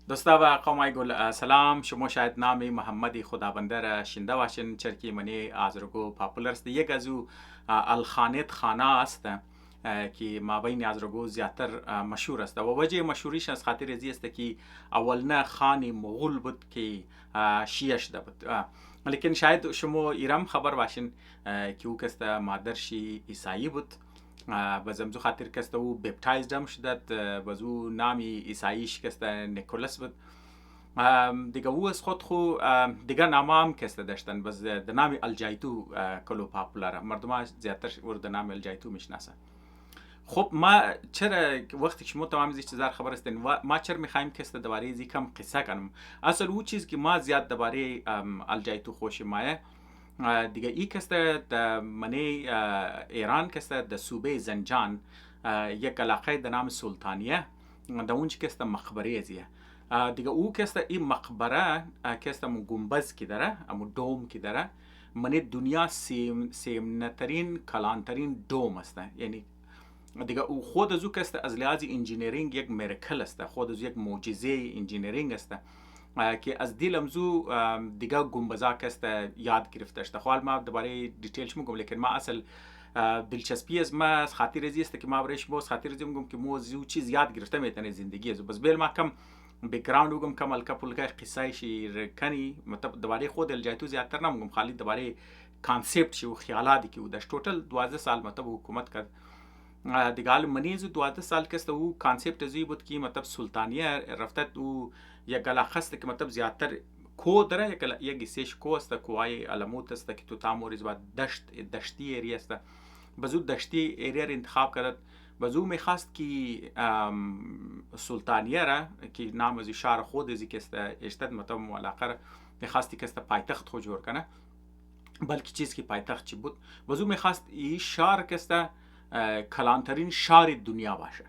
دوستا و قومای گل سلام. شما شاید نام محمد خدابنده را شنیده باشین، چرکی منی آزرگو پاپولر است. یک از او الخانت خانه است که ما بین آزرگو زیادتر مشهور است و وجه مشهوریش از خاطر ازی است که اولنا خانی مغول بود که شیعه شده بود. لیکن شاید شما ایرم خبر باشین که او کست مادرشی عیسایی بود. بزمزو خاطر کسته او بپتایزد هم شدد. بزو نامی عیساییش کسته نیکولس بود. دیگه او از خود خو دیگه نام هم کسته داشتن، بس د نام الجایتو کلو پاپولاره، مردم ها زیادتر ور د نام الجایتو میشناسن. خب ما چرا وقتی که شما تمام از چیزا خبر هستین و ما چرا میخوایم که است درباره ازی کم قصه کنم. اصل او چیز که ما زیاد درباره الجایتو خوش مایه دیگه ای کسته د منی ایران کسته د صوبه زنجان یک علاقه د نام سلطانیه د اونچ کسته مقبره ازیه. دیگه او کسته این مقبره کسته مو گنبز کی داره، امو دوم کی داره. منی دنیا سیمنترین کلانترین دوم است، یعنی دیگه او خود از او کسته از لحاظ انجینیرینگ یک میرکل است، خود از یک معجزه انجینیرینگ است که از دیلمزو دیگه گنبزا کسته یاد گرفته است. خب ما دوباره دیتیلش میگم، لیکن ما اصل دلچسپی از ما از خاطر ازی است که ما برایش باز خاطر ازی میگم که مو زو چیز یاد گرفته میتونه زندگی از بس بیل ما کم بکگراند وگم کم الکا پولکا قصه شی کنی مطلب دوباره خود الجایتو زیادتر نمیگم، خالی دوباره کانسپت شی و خیالاتی که او داشت. ټوټل 12 سال مطلب حکومت کرد دیگه. حال منیز 12 سال کست او کانسپت ازی بود که مطلب سلطانیه رفتت او یک علاقه است که مطلب زیادتر کو داره، یک گسیش کو است، کوهای علموت است که تو تاموریز و دشتی ایری است. بزو دشتی ایری را انتخاب کرد. بزو میخواست که سلطانیه را که نام از شهر خود ازی که است اشتد مطلب علاقه را میخواستی که است پایتخت خود جور کنه، بلکه چیز که پایتخت چی بود. بزو میخواست این شهر که است کلانترین شهر دنیا باشه.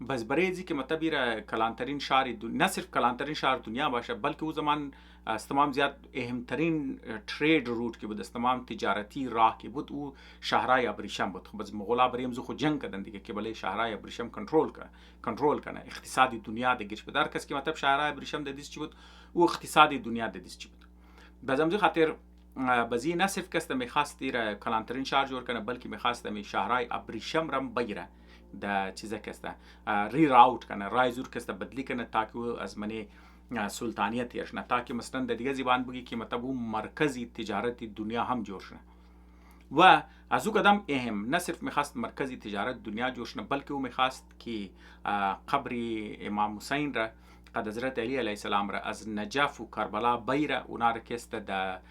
بس برای ازی که مطلب را کلانترین شهر نه صرف کلانترین شهر دنیا باشه، بلکه او زمان استمام زیاد اهمترین ترید روت که بود، استمام تجارتی راه که بود، او شهرهای ابریشم بود. خب بس مغولا بریم زو خود جنگ کردن دیگه که بله شهرهای ابریشم کنترل کنه اقتصادی دنیا دگیش بدار کس که مطلب شهرهای ابریشم ددیس چی بود، او اقتصادی دنیا ددیس چی بود. بازم خاطر بزی نه صرف کس میخواستی را کلانترین شهر جور کنه، بلکه میخواست می شهرهای ابریشم رم بگیره د چیزه کسته ری راوت کنه، رای زور کسته بدلی کنه تاکه از منی سلطانیه تیر شنه، تاکه مثلا د دیگه زبان بگی که مطلب او مرکزی تجارت دنیا هم جور شنه. و از او قدم اهم نه صرف میخواست مرکزی تجارت دنیا جور شنه، بلکه او میخواست که قبر امام حسین را قد حضرت علی علیه السلام را از نجف و کربلا بیره اونا را کسته د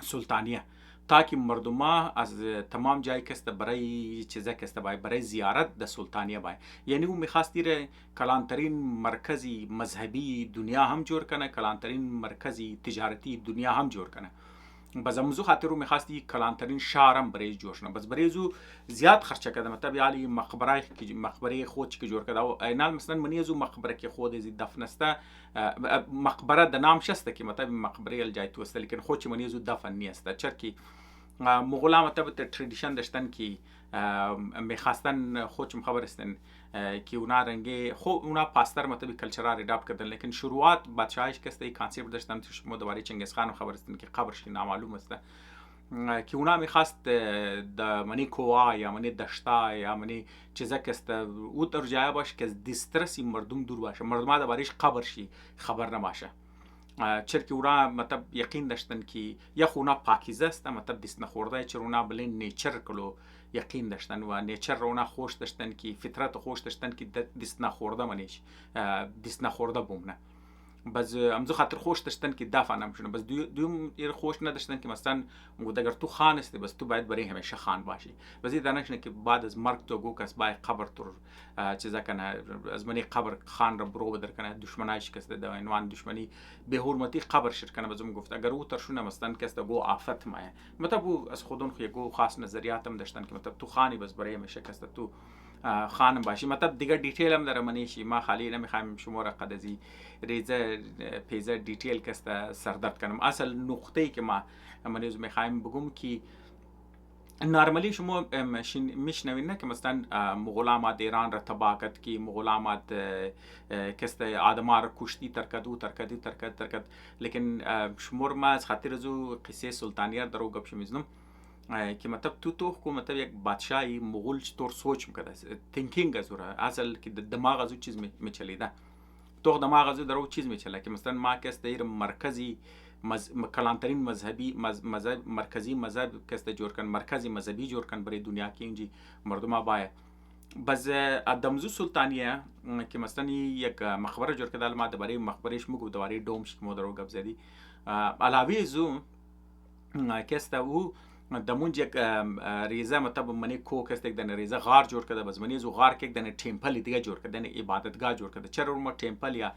سلطانیه، تاکه مردم از تمام جای کست برای چیزا کست برای زیارت د سلطانیه بای. یعنی او میخواستی ره کلانترین مرکزی مذهبی دنیا هم جور کنه، کلانترین مرکزی تجارتی دنیا هم جور کنه. بس امزو خاطر رو میخواستی کلانترین شهرم برای جور شنه. بس برای زو زیاد خرچه کرده، مطلب یالی مقبره خود که جور کرده و اینال مثلا منی زو مقبره که خود ازی دفن استه، مقبره د نام شسته که مطلب مقبره الجایتو است، لیکن خود چی منی زو دفن نیست. چرکی مغولا مطلب تردیشن داشتن که میخواستن خودشون خبر استن که اونا رنگه خو اونا پاستر مطلب کلچرال ریداپ کردن، لیکن شروعات بادشاهش کسته ای کانسپت داشتن توش مو دوباره چنگیز خان خبر استن که قبرش نامعلوم است، که اونا میخواست د منی کوه یا منی دشتا یا منی چیزا کسته او در جای باشه که از دیسترسی مردم دور باشه، مردم ها دربارش قبر شی خبر نباشه. چرکی اونا مطلب یقین داشتن که یا خونا پاکیزه است، مطلب دیست نخورده، چر اونا بلین نیچر کلو یقین داشتن و نیچر رو اونا خوش داشتن که فطرت خوش داشتن که دیست نخورده منیش دیست نخورده بومنه. بس امزو خاطر خوش داشتن که دفع نمیشونه. بس دوم ایر خوش نداشتن که مثلا اگر تو خان هستی بس تو باید برای همیشه خان باشی. بس این دانشنه که بعد از مرگ تو گو کس باید قبر تر چیزا کنه، از منی قبر خان را برو بدر کنه، دشمنای شکسته ده عنوان دشمنی به حرمتی قبر شر کنه. بزم گفت اگر او ترشونه مثلا کسته گو آفت مایه، مطلب او از خودون خو گو خاص نظریاتم داشتن که مطلب تو خانی بس برای همیشه کسته تو خانم باشی. مطلب دیگه دیتیل هم داره منیشی، ما خالی نمیخوایم شما را قدزی ریزه پیزه دیتیل کسته سردرد کنم. اصل نقطه‌ای که ما منیز میخوایم بگم که نارملی شما میشنوین نه که مثلا مغول آمد ایران را تباه کرد، که مغول آمد کست آدما را کشتی ترکد. لیکن شمور ما از خاطر زو قصه سلطانیار درو گپ شمیزنم که مطلب تو کو مطلب یک بادشاهی مغول چطور سوچ میکرد، تینکینگ از اون اصل که دماغ از چیز میچلیده، تو دماغ از درو چیز میچله که مثلا ما کس دیر مرکزی کلانترین مذهبی مذهب مرکزی مذهب کس جور کن، مرکزی مذهبی جور کن برای دنیا کی اینجی مردم آبایه. بس ادمزو سلطانیه که مثلا یک مخبره جور کدال ما درباره مخبرش مگو درباره دومش که مدرو گپ زدی علاوه زو کس او دمونج یک ریزه مطلب منی کو کس یک دنه ریزه غار جور کده، بس منی زو غار یک دنه ټیمپل دیگه جور کده، دنه عبادتگاه جور کده. چرا ما ټیمپل یا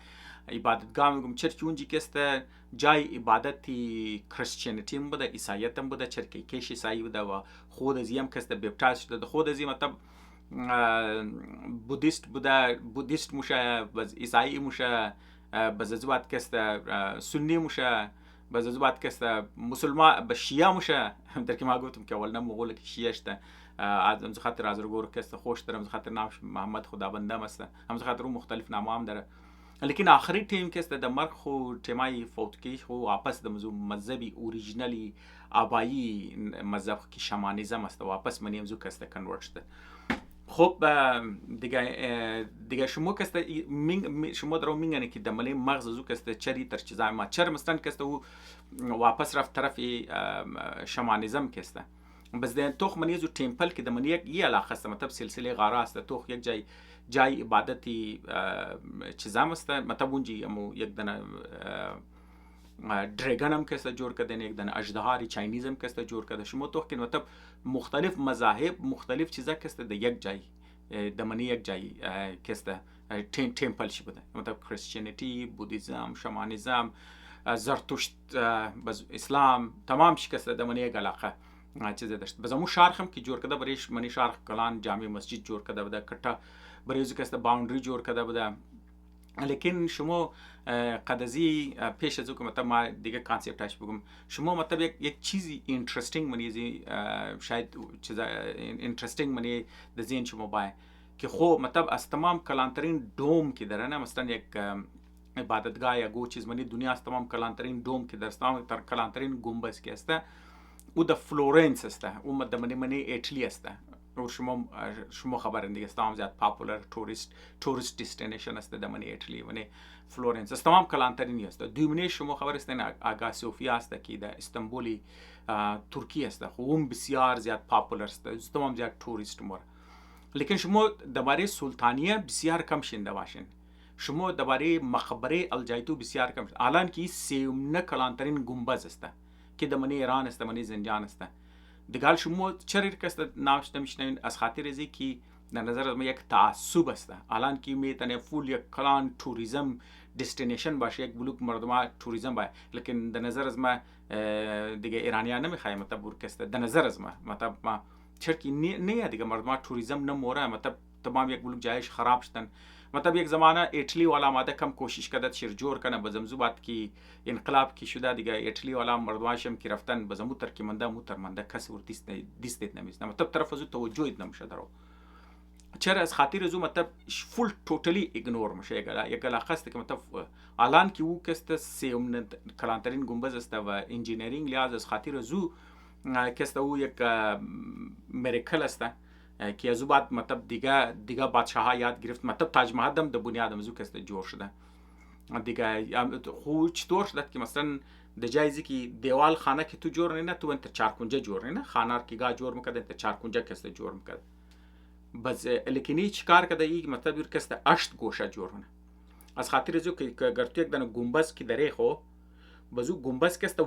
عبادتگاه میگم چرچ اونجی کسته جای عبادتی کریسچنیتی هم بوده، عیسایت هم بوده، چرکی کش عیسایی بوده و خود ازی هم کسته بپتاز شده، خود ازی مطلب بودیست بوده، بودیست موشه، بس عیسایی موشه، بس ازوات کسته سنی موشه، بس ازوات کسته مسلمان بس شیعه موشه. در که ما گفتم که اولنا مغول که شیعه شده از امز خاطر از رگور کسته خوش داره، امز خاطر نامش محمد خدابنده مسته، امز خاطر رو مختلف نامه هم داره. لیکن آخری ټیم کې ست د مرګ خو ټیمای فوت کی خو واپس د مذهبي اوریجینلی آبایی مذهب کی شامانیزم است، واپس منی امزو کسته کنورت شده. خب دیگه شما کسته شما درو میگن که دملی مغز زو کسته چری تر چیزای ما چر مثلا کسته او واپس رفت طرف شامانیزم کسته. بس ده توخ منی زو ټیمپل کې د منی یک علاقه است، مطلب سلسله غاره است، توخ یک جای عبادتی چیزام است، مطلب اونجی امو یک دنه ډریگن هم کسته جور کده، یک دنه اژدهاری چاینیز هم کسته جور کده. شما توخ که مطلب مختلف مذاهب مختلف چیزا کسته ده یک جای دمنی یک جای کسته ټیمپل شي بوده، مطلب کریسچنیتی، بودیزم، شامانیزم، زرتشت، اسلام تمام شي کسته دمنی یک علاقه چیزا داشت. بس امو شارخ هم که جور کده بریش منی شارخ کلان جامع مسجد جور کده بوده، کټه بریزو کسته باونډری جور کده بوده. لیکن شما قدزی پیش از او که مطلب ما دیگه کانسپتش بگم، شما مطلب یک چیزی اینترستینگ منی شاید چیزا اینترستینگ منی در ذهن شما باید که خب مطلب از تمام کلانترین دوم که داره نه، مثلا یک عبادتگاه یا گو چیز منی دنیا از تمام کلانترین دوم که درست تمام کلانترین گنبز که است او در فلورنس است، او مد منی ایتلی است. اور شما خبرن دیگه استام زیاد پاپولر توریست دستینیشن است در منی ایتلی منی فلورنس است، تمام کلانترین است. دومینه شما خبر است نه آگا سوفیا است که در استانبولی ترکیه است، خوم بسیار زیاد پاپولر است، تمام زیاد توریست مور. لیکن شما درباره سلطانیه بسیار کم شنیده باشین، شما درباره مقبره الجایتو بسیار کم، الان که سیوم کلانترین گنبز است که در منی ایران است، منی زنجان است. دیگه شما چرا کس نامش نمیشنوین از خاطر ازی که در نظر از ما یک تعصب است. الان که میتونه فول یک کلان توریزم دستینیشن باشه، یک بلوک مردم توریزم باشه، لیکن در نظر از ما دیگه ایرانیان نمیخوایم مطلب بورکست. در نظر از ما مطلب ما چرا که نه دیگه مردم توریزم نموره، مطلب تمام یک بلوک جایش خراب شدن. مطلب یک زمانه ایتلی والا ماده کم کوشش کرد شیر جور کنه، بزمزو بعد که انقلاب کی شده دیگه ایتلی والا مردماشم که رفتن بزمو تر که منده کسی ور دیست نمیزنه، مطلب طرف از توجهی نمیشه درو. چرا از خاطر از مطلب فول توتالی ایگنور میشه یک علاقه است که مطلب الان که او کست سیوم کلانترین گنبز است و انجینیرینگ لحاظ از خاطر از او کست او یک میراکل است که از بعد مطلب دیگه بادشاها یاد گرفت، مطلب تاج محل هم د بنیاد از او کست جور شده دیگه. خو چطور شده که مثلا د جایزی که دیوال خانه که تو جور نه تو انت چارکنجه جور نه، خانه کی گاه جور میکرد انت چارکنجه کست جور میکرد. بس لیکن چیکار کرده ای مطلب ور کست 8 گوشه جور نه، از خاطر از که اگر تو یک دانه گنبز کی دره خو بزو گنبز کست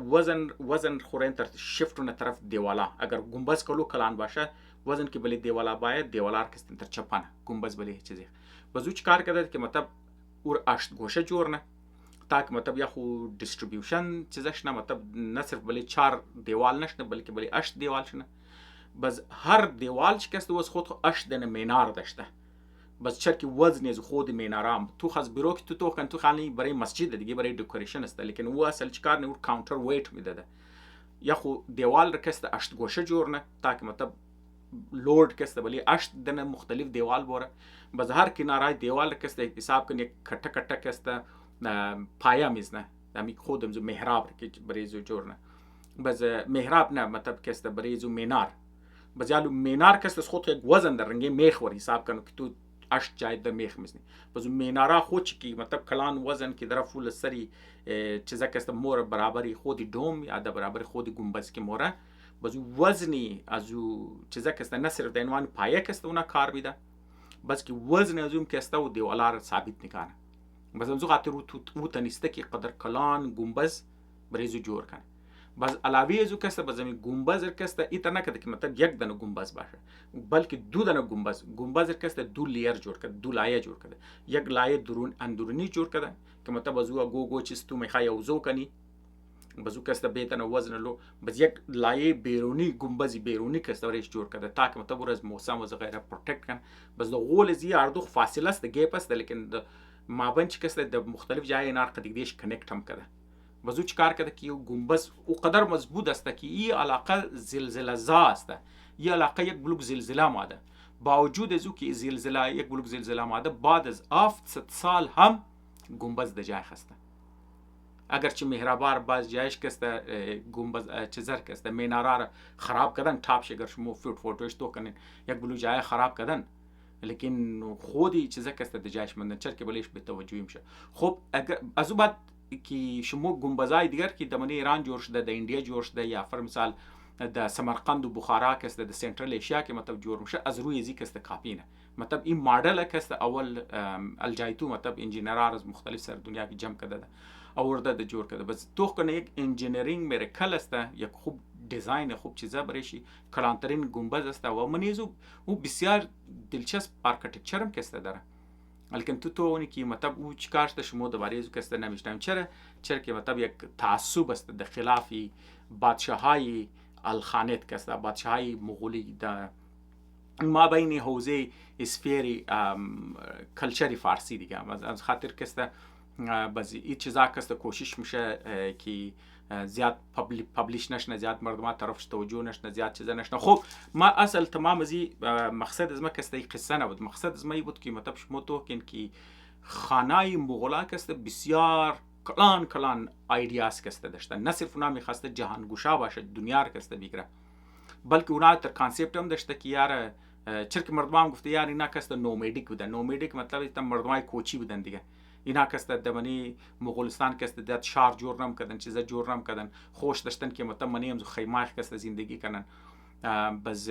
وزن خورین تر شفت نه طرف دیوالا، اگر گنبز کلو کلان باشه وزن که بلی دیوالا باید دیوالار کست تر چپانه گنبز بلی چیزی. بزو چیکار کرده که مطلب اور 8 گوشه جور نه تاک مطلب یا خو دیستریبیوشن چیزش نه، مطلب نه صرف بلی 4 دیوال نشنه بلکه بلی 8 دیوال شنه. بس هر دیوال چی کست وز خود 8 دنه مینار داشته، بس چرا که وزن از خود مینارام تو خاص بیرو که تو کن تو خالی برای مسجد دیگه برای دکوریشن است، لیکن او اصل چیکار نه اور کاونتر ویت میداده. یا خو دیوال رکست اشت گوشه جور نه تاکه مطلب لورد کسته ولی اشت دنه مختلف دیوال بوره باز هر کنارای دیوال کسته حساب کنی کټه کټه کسته پایا میزنه دمی خودم زو محراب که بریزو جور نه باز محراب نه مطلب کسته بریزو مینار باز یالو مینار کسته خود یک وزن در رنگه میخ ور حساب کنو که تو اشت جای در میخ میزنی باز مینارا خود چی مطلب کلان وزن که در فول سری چیزا کسته مور برابری خودی دوم یا در برابر خودی گنبز که موره باز وزنی ازو چیزا کسته نه صرف د عنوان پایه کسته اونا کار بیده باز که وزن ازوم کسته و دیوالار ثابت نکنه باز ازو خاطر او تنیسته که قدر کلان گنبز بریزو جور کنه باز علاوه ازو کسته باز می گنبز کسته ایتا نکده که مطلب یک دانه گنبز باشه بلکه دو دانه گنبز کسته دو لیر جور کرده دو لایه جور کرده یک لایه اندرونی جور کرده که مطلب ازو گو چیز تو میخوای اوزو کنی بازو کسته بیتن وزن لو باز یک لایه بیرونی گنبزی بیرونی کسته ورش جور کرده تا که مطلب از موسم و غیره پروتکت کن باز دو غول زی اردو فاصله است گیپ است لیکن مابین چی کسته د مختلف جای نار قدیدیش کنکت هم کرده بازو چیکار کرده که یو گنبز او قدر مضبوط است که این علاقه زلزله زا است این علاقه یک بلوک زلزله ماده باوجود ازو که زلزله یک بلوک زلزله ماده بعد از 700 سال هم گنبز د جای خسته اگرچه محرابار باز جایش کسته گنبز چیزر کسته مینارا را خراب کردن تاپش اگر شما فوتوش تو کنین یک بلو جای خراب کردن لیکن خودی چیزا کسته د جایش مندن چرا که بلیش به توجهی میشه خب اگر ازو بعد که شما گنبزای دیگر که دمنه ایران جوړ شده د انډیا جوړ شده یا فر مثال د سمرقند و بخارا کسته د سنترال ایشیا که مطلب جوړ میشه از روی ازی کسته کاپینه مطلب این مدل کسته اول الجایتو مطلب انجینرار از مختلف سر دنیا کی جمع کرده آورده د جور کرده بس تو کنه یک انجینیرینگ میرکل است یک خوب دیزاین خوب چیزا برشی کلانترین گنبز است و منیزو او بسیار دلچسپ آرکیتکچر هم کسته داره لیکن تو اونی که مطلب او چیکارش ده شما دوباره ازو کسته نمیشنم چرا که مطلب یک تعصب است د خلافی بادشاهای الخانت کسته بادشاهای مغولی ده ما بین حوزه اسفیری کلچری فارسی دیگه از خاطر کسته باز این چیزا کسته کوشش میشه که زیاد پبلیش نشنه زیاد مردم طرفش توجه نشنه زیاد چیزا نشنه خب ما اصل تمام ازی مقصد از ما کسته قصه نبود مقصد از ما بود که مطلب شما تو کن که خانای مغولا کسته بسیار کلان ایدیاز کسته داشتن نه صرف اونا میخواسته جهانگوشا باشه دنیا رو کسته بگیره بلکه اونا تر کانسپت هم داشته که یار چرک مردم هم گفته یار اینا کسته نومیدیک بودن نومیدیک مطلب ایتا مردمای کوچی بودن دیگه اینا کسته دمنی مغولستان کسته داد شهر جور نم کردن چیزا جور نم کردن خوش داشتن که مطلب منی هم خیمه کسته زندگی کنن بس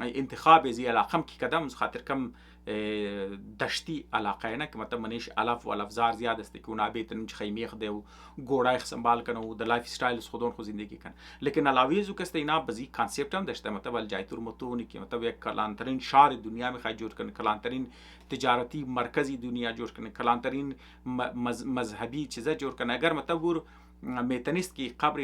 انتخاب زی علاقم کی کدام خاطر کم دشتی علاقه نه که مطلب منیش الف و الافزار زیاد است که اونا بیتن چ خیمه خده و گوړای سنبال کنه و د لایف استایل خودون خو زندگی کنه لیکن علاوه زو کسته اینا بزی کانسپت هم داشته مطلب الجایتور متونی که مطلب یک کلانترین شهر دنیا می خای جوړ کنه کلانترین تجارتی مرکزی دنیا جوړ کنه کلانترین مذهبی چیزا جوړ کنه اگر مطلب میتنیست که قبر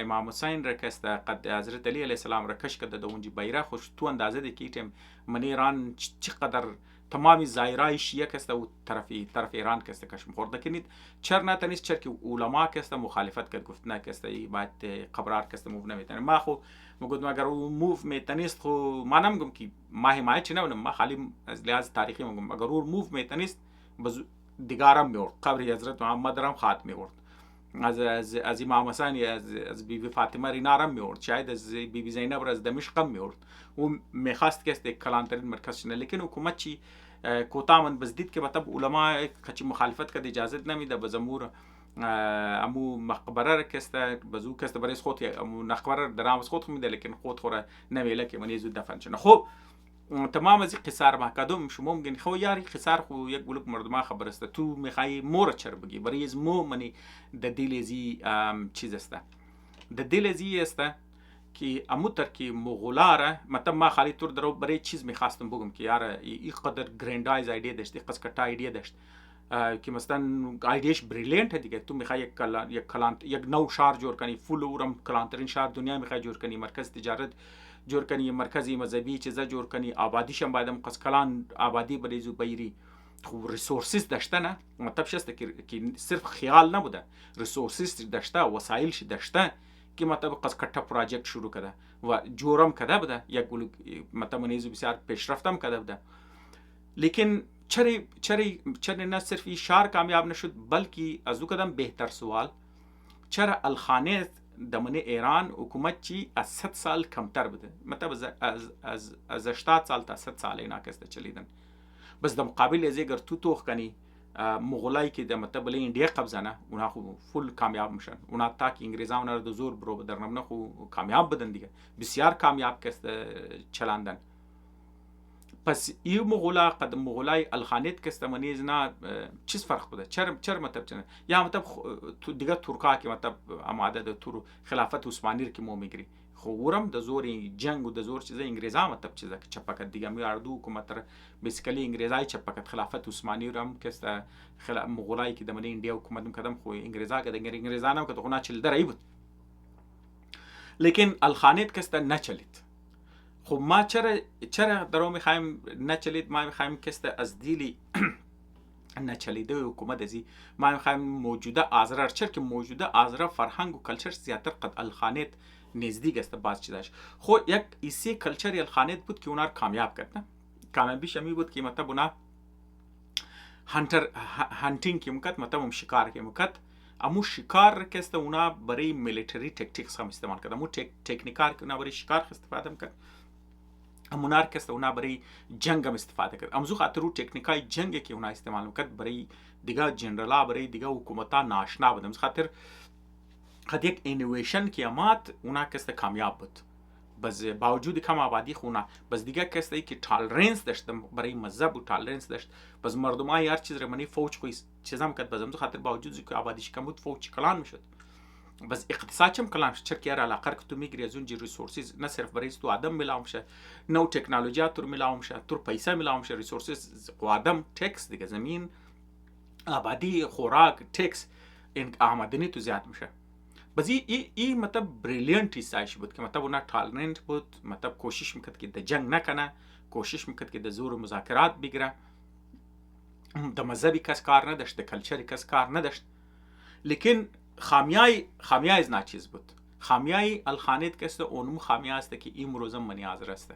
امام حسین را کسته قد حضرت علی علیه السلام را کش کرده دونجی بیره خوش تو اندازه ده که ایتیم من ایران چقدر تمامی زایرای شیعه کسته و طرف ایران کسته کشم خورده کنید چر نتنیست چر که علما کسته مخالفت کرد گفت نه کسته ای باید قبرار کسته موف نمیتنه ما خو مگودم اگر موف میتنیست خو ما نمگم که ما حمایت چی نبونم ما خالی از لحاظ تاریخی مگم اگر موف میتنیست دیگارم میورد قبر حضرت محمد رام خاتم میورد از امام حسین از بیبی فاطمه رینارم میورد شاید از بیبی زینب از دمشق میورد و میخواست که است کلانترین مرکز شنه لیکن حکومت چی کوتامن بزدید که مطلب علما کچی مخالفت کرد اجازت نمیده بزمور امو مقبره کسته بزو کسته برای خود امو مقبره درام خود میده لیکن خود خوره نمیله که منی زود دفن شنه خب تمام از قصار ما کدوم شما میگین خو یاری قصار خو یک بلوک مردم خبر است تو میخوای مور چر بگی برای از مو منی د دیلزی چیز است د دیلزی است که اموتر که مغولاره مطلب ما خالی طور درو برای چیز میخواستم بگم که یار این قدر گرندایز ایده داشت قص کتا ایده داشت که مثلا ایدهش بریلینت دیگه تو میخوای یک نو شهر جوړ کنی فول اورم کلانترین شهر دنیا میخوای جوړ کنی مرکز تجارت جوړ کنی مرکزی مذهبی چیزا جوړ کنی آبادیش هم باید قص کلان آبادی بریزو بیری خو ریسورسز داشته نه مطلب شسته که صرف خیال نبوده ریسورسز داشته وسایلش داشته که مطلب قصکٹه پراجکت شروع کرده و جورم کرده بوده، یک مطلب منیزو بسیار پیشرفتم کرده بوده. لیکن چرا نه صرف این شهر کامیاب نشد، بلکه از او قدم بهتر سوال چرا الخانه دمن ایران حکومت چی از 100 سال کمتر بوده، مطلب از 80 سال تا 100 سال اینا کسته چلیدن. بس در مقابل از اگر تو توخ کنی مغولایی که در مطلب بله انډیا قبضه نه، اونا خو فول کامیاب میشن، اونا تا که انگریزان اونا رو در زور برو بدرنم نه خو کامیاب بدن دیگه، بسیار کامیاب کسته چلاندن. پس این مغولا قد مغولای الخانیت کسته منیز نه چیز فرق بوده، چرا مطلب چنه یا مطلب دیگه ترکا که مطلب اماده در تور خلافت عثمانی رو که مو میگری خو ورم د زور جنگ و د زور چیزه انگریزا مطلب چیزه که چپکت دیگه میاردو حکومت را بیسیکلی انگریزای چپکت خلافت عثمانی رو هم کسته مغولای که دمنه انډیا حکومت کدم خو انگریزا که انگریزان هم که خو چل درای بود، لیکن الخانیت کسته نچلید. خب ما چرا درو میخوایم نچلید؟ ما میخوایم کسته از دیلی نچلیده حکومت ازی ما میخوایم موجوده آزرار که موجوده آزرار فرهنگ و کلچر زیادتر قد الخانیت نزدیک است باز چیزاش. خو یک ایسی کلچر الخانیت بود که اونا رو کامیاب کرد. کامیابیش همی بود که مطلب اونا هانتینگ که مکت مطلب شکار که مکت امو شکار که است اونا برای میلیتری تکتیکس هم استعمال کرد، امو تکنیکار که اونا برای شکار استفاده کرد، امونار که است اونا برای جنگ هم استفاده کرد. امزو خاطر او تکنیکای جنگ که اونا استعمال کرد برای دیگه جنرالا برای دیگه حکومتا ناشنا بود. امز خاطر قد یک اینویشن که امات اونا که است کامیاب بود، بس باوجود کم آبادی خونا بس دیگه کس ای که تالرنس داشت برای مذهب و تالرنس داشت، بس مردمای هر چیز رمانی فوج کوی چیزام کرد، بس خاطر باوجود که آبادیش کم بود فوج کلان میشد، بس اقتصاد چم کلان شد. چرا که علاقه که تو میگیری از اون جی ریسورسز نه صرف برای تو آدم میلاوم شه، نو تکنولوژی تو میلاوم شه، تو پیسه میلاوم شه، ریسورسز آدم تکس دیگه زمین آبادی خوراک تکس این آمدنی تو زیاد میشه. بس ای مطلب بریلیانت ایسایش بود که مطلب اونا تالرنت بود، مطلب کوشش میکرد که د جنگ نکنه، کوشش میکرد که د زور مذاکرات بگیره، د مذهبی کس کار نداشت، د کلچری کس کار نداشت. لیکن خامیای از ناچیز بود. خامیای الخانیت که است اونم خامیای است که این روزم منی آزر است.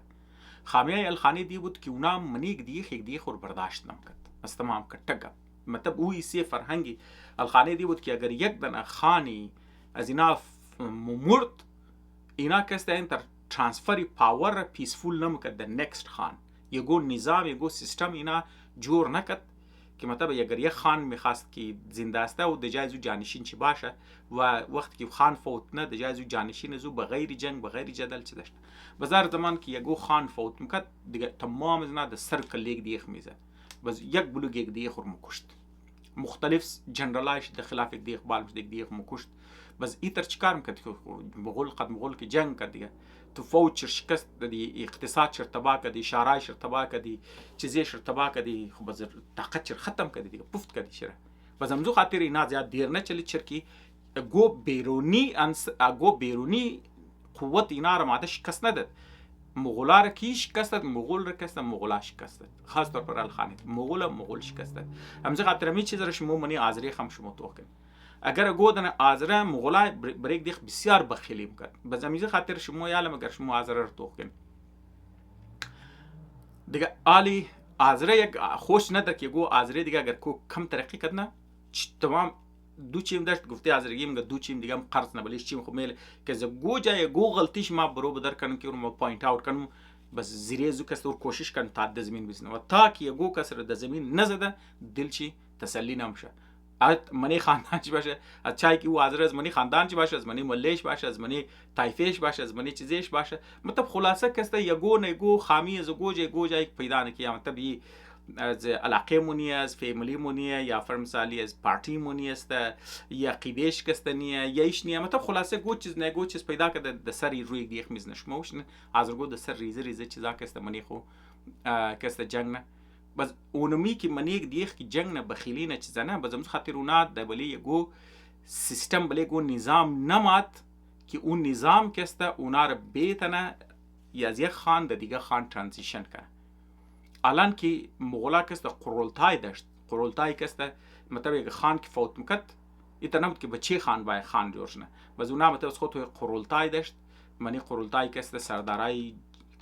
خامیای الخانیت دی بود که اونا منی یک دیگه خور برداشت نمیکرد، از تمام کتگا مطلب او ایسی فرهنگی الخانیت دی بود که اگر یک دن خانی از اینا مرد، اینا کسته این تر ترانسفری پاور پیسفول نمکد در نکست خان، یگو نظام یگو سیستم اینا جور نکد که مطلب اگر یک خان میخواست که زنده است و دجایزو جانشین چی باشه و وقتی که خان فوت نه دجایزو جانشین ازو بغیر جنگ بغیر جدل چی داشت. بازار زمان که یگو خان فوت میکد دیگه تمام از اینا در سرکل یک دیخ میزد، بس یک بلوگ یک دیخ رو مکشت، مختلف جنرالایش در خلاف یک دیخ بالمش یک دیخ مکشت. بس ایتر چیکار میکرد که مغول که جنگ کرد دیگه تو فوج شکست دادی، اقتصاد شر تباه کردی، شارع شر تباه کردی، چیزی شر تباه کردی، خب بس طاقت شر ختم کردی دیگه، پفت کردی شر. بس همزو خاطر اینا زیاد دیر نچلید شر کی گو بیرونی قوت اینا را ماده شکست نداد. مغولا را کی شکست داد؟ مغول را کست مغولا شکست داد، خاص طور پر الخانیت مغول شکست داد. همزو خاطر می چیز را شما منی آذری خم شما توکن اگر گودن آذره مغولای بریک دیخ بسیار بخیلی میکرد. بس همیشه خاطر شما یالم اگر شما آذره رو توخین دیگه آلی آذره یک خوش نداره که گو آذره دیگه اگر کو کم ترقی کردنه تمام دو چیم داشت گفته آذرگی میگه دو چیم دیگه هم قرض نبلیش چیم خب میل که از گو جای گو غلطیش ما برو بدر کنم که اون پوینت اوت کنم، بس زیره زو کس دور کوشش کن تا د زمین بسنه و تا که گو کس رو د زمین نزده دل چی تسلی نمیشه. منی خاندان چی باشه، از چای کی او از منی خاندان چی باشه، از منی ملیش باشه، از منی طایفهش باشه، از منی چیزیش باشه، مطلب خلاصه کسته یگو نگو خامی از گو جای پیدا نکیه، مطلب از علاقه مونی از فامیلی مونیه یا فرمسالی از پارتی مونی است یا قیدش کستنیه یا ایش نیه، مطلب خلاصه گو چیز پیدا کرده د سری روی دیخ میز نشموش نه از گو د سر ریزه چیزا کسته منی خو کسته جنگ نه. بس اونمی که من یک دیخ که جنگ نه بخیلی نه چیزا نه، بس همز خاطر اونا ده بلی یگو سیستم بلی یگو نظام نماد که اون نظام کسته اونا رو بیتنه یا از یک خان ده دیگه خان ترانزیشن کنه. الان که مغولا کسته قرولتای داشت، قرولتای کسته مطلب یک خان که فوت میکد ایتر نبود که به چه خان باید خان جور شنه. باز اونا متى خود توی قرولتای داشت، منی قرولتای که است سردارای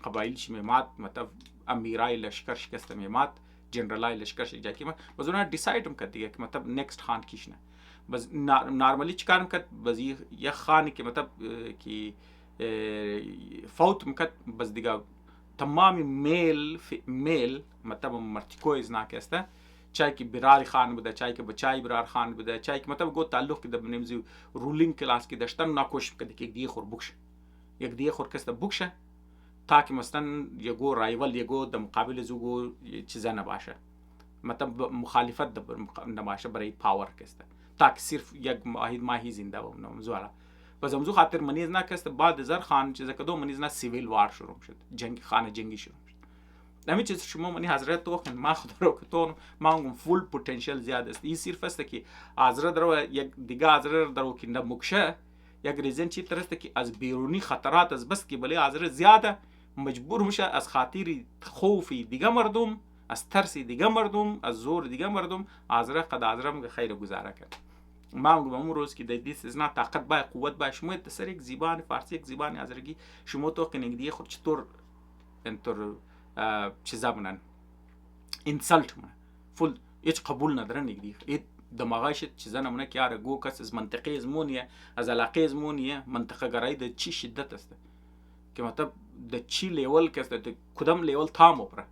قبایلش میمات، متى امیرای لشکر شکست میمات، جنرالای لشکر شکست میمات. باز اونا دیساید میکرد دیگه که متى نیکست خان کیشنه. باز نارمالی چیکار میکرد؟ باز یه خانی که متى کی فوت میکرد، باز دیگه تمامی میل متى مرتکویز ناکسته، چای که برار خان بوده، چای که بچای برار خان بوده، چای که متى گو تعلق که دب نمیزی رولینگ کلاس که داشتن ناکوش میکرد که یک دیگه خور بکشه، یک دیگه خور کسته بکشه تا که مثلا یگو رایول یگو در مقابل زوگو چیزا نباشه، متى مخالفت نباشه برای پاور کسته، تا که صرف یک ماهی زنده بمونه زوالا. بس امزو خاطر منیز نکست بعد زر خان چیزا کدوم منیز نه سیویل وار شروع شد، جنگ خانه جنگی شروع شد. همین چیز شما منی حضرت تو ما خود رو که تو ما اون فول پتانسیل زیاد است. این صرف است که حضرت رو یک دیگه حضرت رو که نمکشه یک ریزن چی ترسته که از بیرونی خطرات از بس که بله حضرت زیاده مجبور میشه از خاطر خوفی دیگه مردم، از ترس دیگه مردم، از زور دیگه مردم حضرت قد حضرت خیر گزاره کرد. ما میگم اون روز که دیس از نه طاقت با قوت با شما تسر یک زبان فارسی یک زبان حضرتگی شما تو که نگدی خود چطور انتر چیزا بنن انسالت منه فول هیچ قبول ندارن نگدی هیچ دماغش چیزا نمونه که یاره گو کس از منطقه زمونیه از علاقه زمونیه منطقه گرایی د چی شدت است که مطلب د چی لیول کسته د کدام لیول تام اوپره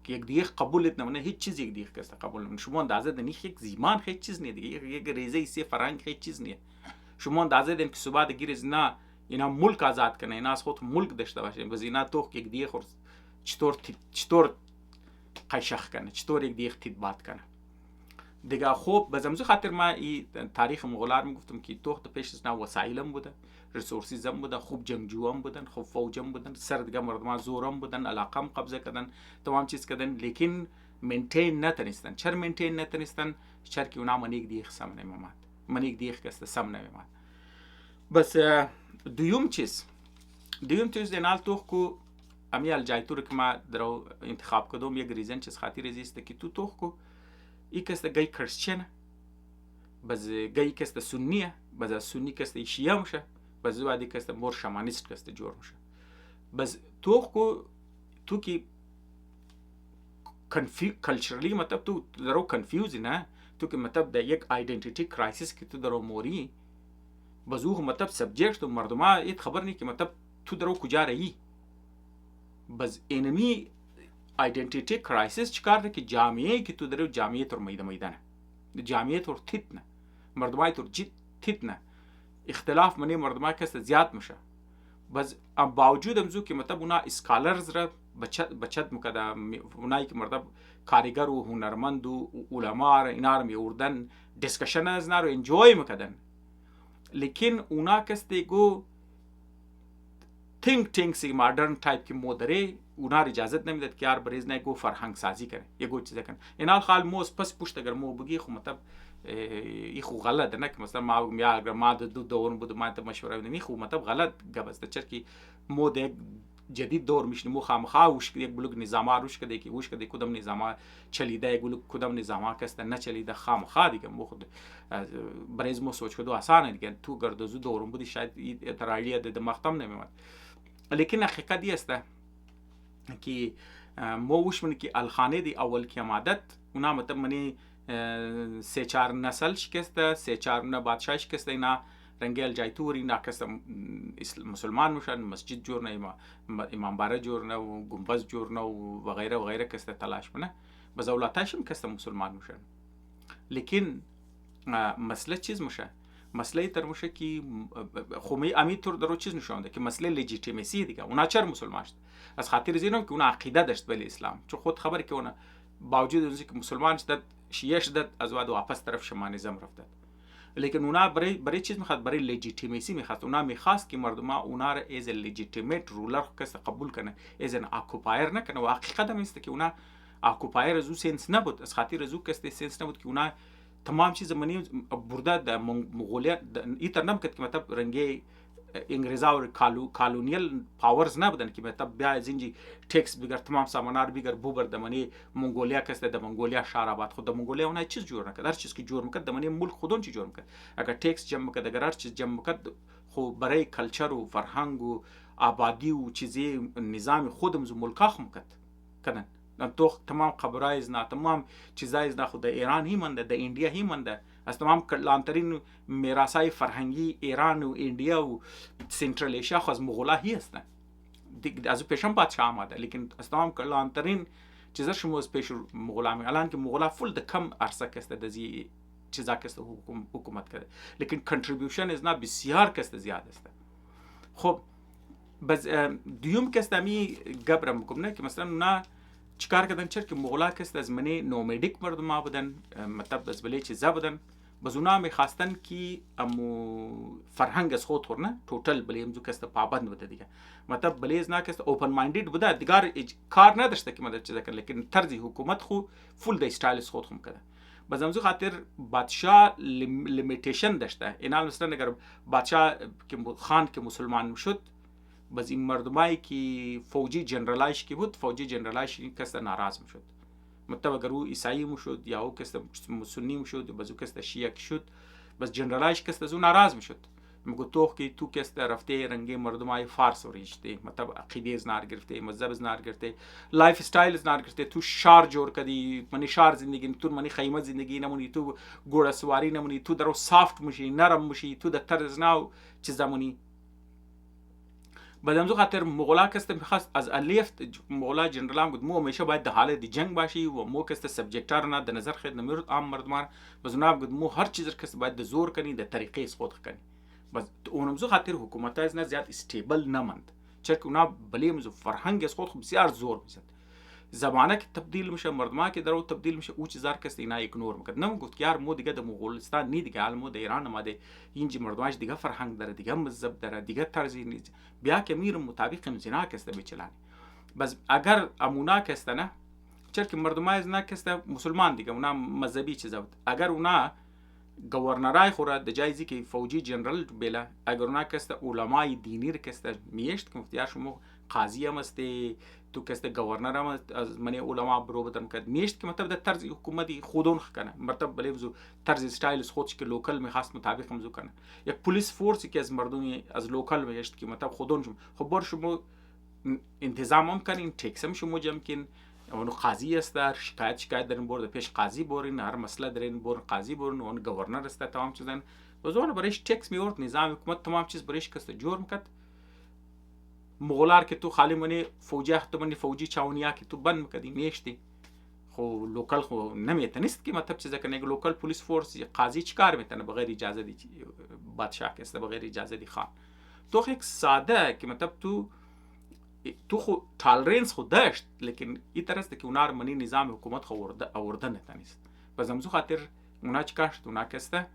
که یک دیگه قبولت نمونه هیچ چیز یک دیگه کسته قبول نمونه. شما اندازه دنی یک زیمان هیچ چیز نیه دیگه، یک ریزه سی فرنگ هیچ چیز نیه. شما اندازه دن که صبح دگیر از نه اینا ملک آزاد کنه، اینا از خود ملک داشته باشه، بس اینا تو یک دیگه خورد چطور قیشخ کنه، چطور یک دیگه تدبات کنه دیگه. خوب بزمزو خاطر ما ای تاریخ مغولار میگفتم که تو پیش از نه وسایلم بوده، ریسورسیزم بوده، خوب جنگجوام بودن، خوب فوجم بودن، سر دیگه مردم زورم بودن، علاقم قبضه کردن، تمام چیز کردن، لیکن مینتین نتونستن. چرا مینتین نتونستن؟ چرا که اونا من یک دیگه سم نمیمد، من یک دیگه کسته سم نمیمد. بس دویم چیز دینال تو کو امی الجایتور که ما درو انتخاب کردم یک ریزن چیز خاطر ریزیسته که تو کو ای کسته گای کرسچن، بس گای کسته سنیه، بس سنی کسته شیعه میشه، بس بعدی کسته مور شامانیست کسته جور میشه. بس تو کی کلچرلی مطلب تو درو کنفیوز نه، تو که مطلب در یک آیدنتیتی کرایسیس که تو درو موری بزوغ مطلب سبجیکت و مردمه ایت خبر نی که مطلب تو درو کجا رهی. بس اینمی آیدنتیتی کرایسیس چیکار که جامعه که تو درو جامعه تر میدانه، جامعه تر تیتنه، مردمای تر جیت تیتنه، اختلاف منی مردمای کست زیاد میشه. بس باوجود امزو که مطلب اونا اسکالرز را بچت مکده، اونایی که مردم کارگر و هنرمند و علما را اینا را میوردن دیسکشن از اینا را انجوی میکدن، لیکن اونا کسته گو تینک سی مادرن تایپ که مدره اونا را اجازت نمیداد که یار بریز نه گو فرهنگ سازی کنه یه گو چیزا کنه. اینال خال موس پس پشت اگر مو بگی خو مطلب ای خو غلط نه که مثلا ما میگم اگر ما دو دور بود ما ته مشوره بدیم خو مطلب غلط گبسته چر کی مود جدید دور میشنه مو خامخا وش یک بلوگ نظام روش کده کی وش کده کدام نظام چلیده یک بلوگ کدام نظام کسته نه چلیده خامخا دیگه مو خود بریز مو سوچ کدو آسانه دیگه تو گردوزو دورم بودی شاید اترالیه د مختم نمیاد. لیکن حقیقت دی است که مو وش من که الخانه دی اول کی عادت اونا مطلب منی سه چهار نسل شکسته، سه چهار نه بادشاہ شکسته، اینا رنگل جایتور اینا کسته مسلمان میشن، مسجد جور نه، امام باره جور نه و گنبد جور نه و غیره و غیره کسته تلاش منه، بس اولادشم کسته مسلمان میشن. لیکن مسئله چیز میشه، مسئله تر میشه که خومی امی طور درو چیز نشونده که مسئله لجیتیمیسی دیگه اونا چرا مسلمان شد؟ از خاطر زینم که اونا عقیده داشت به اسلام، چون خود خبر که اونا باوجود از اینکه مسلمان شد شیعه شد از بعد واپس طرف شمانیزم رفت. لیکن اونا برای چیز میخواد، برای لجیتیمیسی میخواد، اونا میخواست که مردم اونا را از لجیتیمیت رولر کس قبول کنه، از ان اکوپایر نکنه. و حقیقت هم است که اونا اکوپایر از او سنس نبود، از خاطر از او کس سنس نبود که اونا تمام چیز منی برده د مغولیا ایتر نم کت که مطلب رنگی انگریزا و کالونیل پاورز نبودن که مطلب بیا از اینجی تکس بگر تمام سامانار بگر بوبر دمانی منگولیا کسته د منگولیا شهرآباد خود د منگولیا اونها چیز جور نکرد، هر چیز که جور میکرد دمانی ملک خودون چی جور میکرد. اگر تکس جمع میکرد، اگر هر چیز جمع میکرد، خو برای کلچر و فرهنگ و آبادی و چیزی نظام خودمز ملکاخ میکرد کنن. تو تمام خبرایز نه، تمام چیزایز نه، خود ایران هی منده، د انډیا هی منده. از تمام کلانترین میراثای فرهنگی ایران و انډیا و سنترال ایشیا خو از مغولا هی هستن. از پیشم پادشاه آمده، لیکن از تمام کلانترین چیزا شما از پیش مغولا می الان که مغولا فول د کم عرصه کسته دزی چیزا کسته حکومت کرده، لیکن کنتریبیوشن از نه بسیار کسته زیاد است. خب بس دیوم کسته می گبرم میکنم نه که مثلا نه چیکار کردن چرا که مغولا کسته از منی نومیدیک مردم ها بودن، مطلب از بله چیزا بودن، بس اونا میخواستن که امو فرهنگ از خود خورنه توتال بله امزو کسته پابند بوده دیگه، مطلب بله از نه کسته اوپن مایندید بوده دیگر کار نداشته که مدد چیزا کرد، لیکن طرز حکومت خو فول د استایل از خود خم کرده. بس امزو خاطر بادشاه لیمیتیشن داشته. اینا مثلا اگر بادشاه که خان که مسلمان شد، بس این مردمایی که فوجی جنرالایش که بود، فوجی جنرالایش کسته ناراض میشد. مطلب اگر او عیسایی میشد یا او کسته سنی میشد، بس او کسته شیعه شد، بس جنرالایش کسته از او ناراض میشد. میگو تو کسته رفته رنگ مردمای فارس رو ریشته، مطلب عقیده از نار گرفته، مذهب از نار گرفته، لایف استایل از نار گرفته، تو شهر جور کردی، منی شهر زندگی تو منی خیمه زندگی نمونی، تو گوڑه سواری نمونی، تو درو سافت میشی، نرم میشی، تو در طرز ناو چیزا مونی. بدمزو خاطر مغولا کسته میخواست از الیفت مغولا جنرالان بود مو همیشه باید در حال جنگ باشی و مو کسته سبجکتار نه در نظر خود نمیرد عام مردمان، بس اونا بود مو هر چیز کسته باید در زور کنی، در طریقه خود کنی. بس اونمزو خاطر حکومت از نه زیاد استیبل نماند، چرا که اونا بلیمزو فرهنگ از خود بسیار زور میزد. زمانه که تبدیل میشه، مردمان که درو تبدیل میشه، او چیزار کسته اینا ایگنور میکرد. نمیگفت که یار مو دیگه در مغولستان نی دیگه، حال مو در ایران ما ده اینجی مردماش دیگه فرهنگ داره، دیگه مذهب داره، دیگه طرزی نیست، بیا که میرم مطابق مزینا کسته بچلانی. بس اگر امونا کسته نه، چرا که مردمای از نه کسته مسلمان دیگه اونا مذهبی چیزا بود. اگر اونا گورنرای خورا د جایزی که فوجی جنرال بلا، اگر اونا کسته علمای دینی کسته میشت که مفتیار شما قاضی هم استه، تو کسته گورنر هم از منی علما برو بدم کرد میشت که مطلب در طرز حکومتی خودون کنه، مطلب بله بزو طرز استایل خودش که لوکل میخواست مطابق همزو کنه. یک پلیس فورسی که از مردمی از لوکل میشت که مطلب خودون شما خب بار شما انتظام هم کنین، تکس هم شما جمع کن، اونو قاضی است در شکایت دارین برده پیش قاضی برین، هر مسئله دارین بر قاضی برین، اون گورنر است تمام چیزن بزونه برایش تکس میورد، نظام حکومت تمام چیز برایش کسته جور میکرد. مغولار که تو خالی منی فوجی تو منی فوجی چاونیا که تو بند میکردی میشتی، خو لوکل خو نمیتونست که مطلب چیزا کنه. لوکل پلیس فورس قاضی چیکار میتونه بغیر اجازه دی بادشاه که است، بغیر اجازه دی خان. تو یک ساده که مطلب تو خو تالرنس خو داشت، لیکن این طرز که اونار منی نظام حکومت خو آورده نتونست. پس همزو خاطر اونا چیکار شد، اونا کسته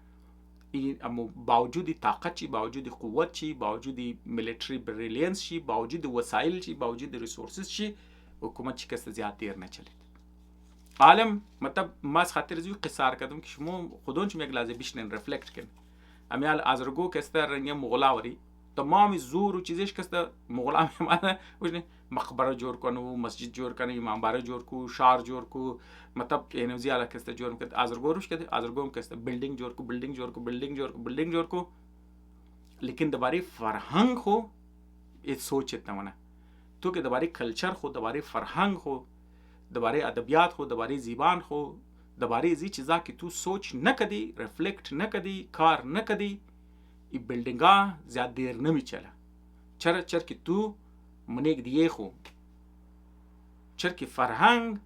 اما باوجود طاقت چی، باوجود قوت چی، باوجود ملیتری بریلینس چی، باوجود وسایل چی، باوجود ریسورسز چی، حکومت چی کسته زیاد دیر نچلید. عالم مطلب ما از خاطر زیو قصار کردم که شما خودون چی میگه لازم بیشترین رفلکت کن. امیال ازرگو کسته رنگ مغولاوری تمام زور و چیزش کسته مغولا میمانه وجنه مقبره جور کنو، مسجد جور کنو، امامباره جور کو، شهر جور کو، مطلب اینو زیاده کسته جور میکرد. ازرگو روش کده ازرگو هم کسته بلڈنگ جور کو، بلڈنگ جور کو، بلڈنگ جور کو، بلڈنگ جور کو، لیکن دوباره فرهنگ خو ایت سوچت نمونه. تو که دوباره کلچر خو، دوباره فرهنگ خو، دوباره ادبیات خو، دوباره زبان خو، دوباره ازی چیزا که تو سوچ نکدی، رفلکت نکدی، کار نکدی، ای بلڈنگا زیاد دیر نمیچله. چرا که تو منیک دیگه خو، چرا که فرهنگ،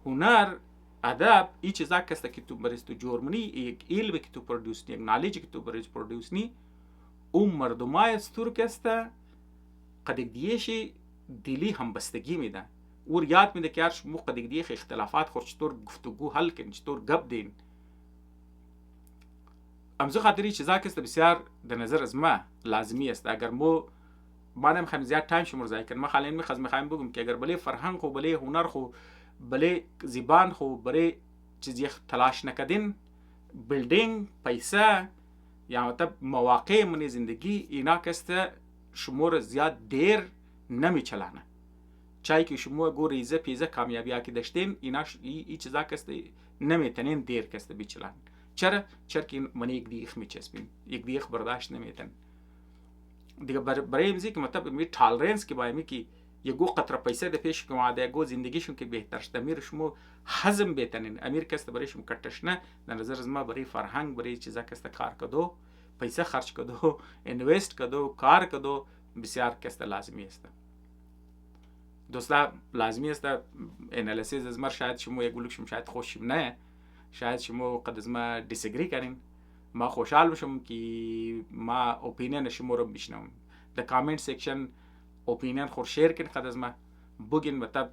هنر، ادب ای چیزا کسته که تو برای تو جور منی، یک علم که تو پرودوس نی، یک نالیج که تو برای پرودوس نی، اون مردمای استور کسته قدیق دیگهشی دلی هم بستگی میده. اور یاد میده که هرش مو قدیق دیگه اختلافات خور چطور گفتگو حل کن، چطور گپ دین. امزو خاطری چیزا کسته بسیار در نظر از ما لازمی است. اگر ما نمیخوایم زیاد تایم شمار ضایع کنیم، ما خالی میخوایم بگم که اگر بله فرهنگ خو، بله هنر خو، بله زبان خو، بله چیزی تلاش نکردین، بلډینګ، پیسه یا مطلب مواقع من زندگی اینا کسته شما رو زیاد دیر نمیچلانه. چایی که شما گو ریزه پیزه کامیابی ها که داشتین اینا ای چیزا کسته نمیتونین دیر کسته بیچلان. چرا که من یک دیخ میچسبین، یک دیخ برداشت نمیتن دیگه. برای امزی که مطلب می تالرنس که باید می که یه گو قطره پیسه ده پیش که ماده گو زندگیشون که بهتر شده امیر شما حزم بتنین. امیر کسته برای شما کتش نه در نظر از ما برای فرهنگ برای چیزا کسته کار کدو پیسه خرج کدو انویست کدو کار کدو بسیار کسته لازمی است. دوستا لازمی است انالیسیز از مر شاید شما یک گلوک شما شاید خوشم نه، شاید شما قد از ما دیسگری کنین. ما خوشحال بشم که ما اپینین شما رو بشنوم. در کامنت سیکشن اپینین خور شیر کن قد از ما بگین مطلب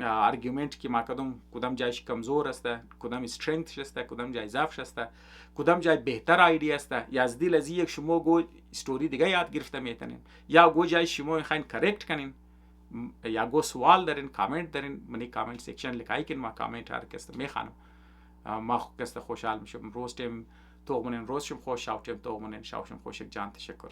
ارگومنت که ما کدام جایش کمزور است، کدام استرنگث است، کدام جای ضعف است، کدام جای بهتر ایده است. یا از دل از یک شما گو استوری دیگه یاد گرفته میتونین یا گو جای شما میخواین کریکت کنین یا گو سوال دارین کامنت دارین منی کامنت سیکشن لکای کن. ما کامنت هر کس میخوانم. ما کس خوشحال میشم. روز تیم تو منن روز شم خوش شاوتم تو منن شاوشم خوش جان تشکر.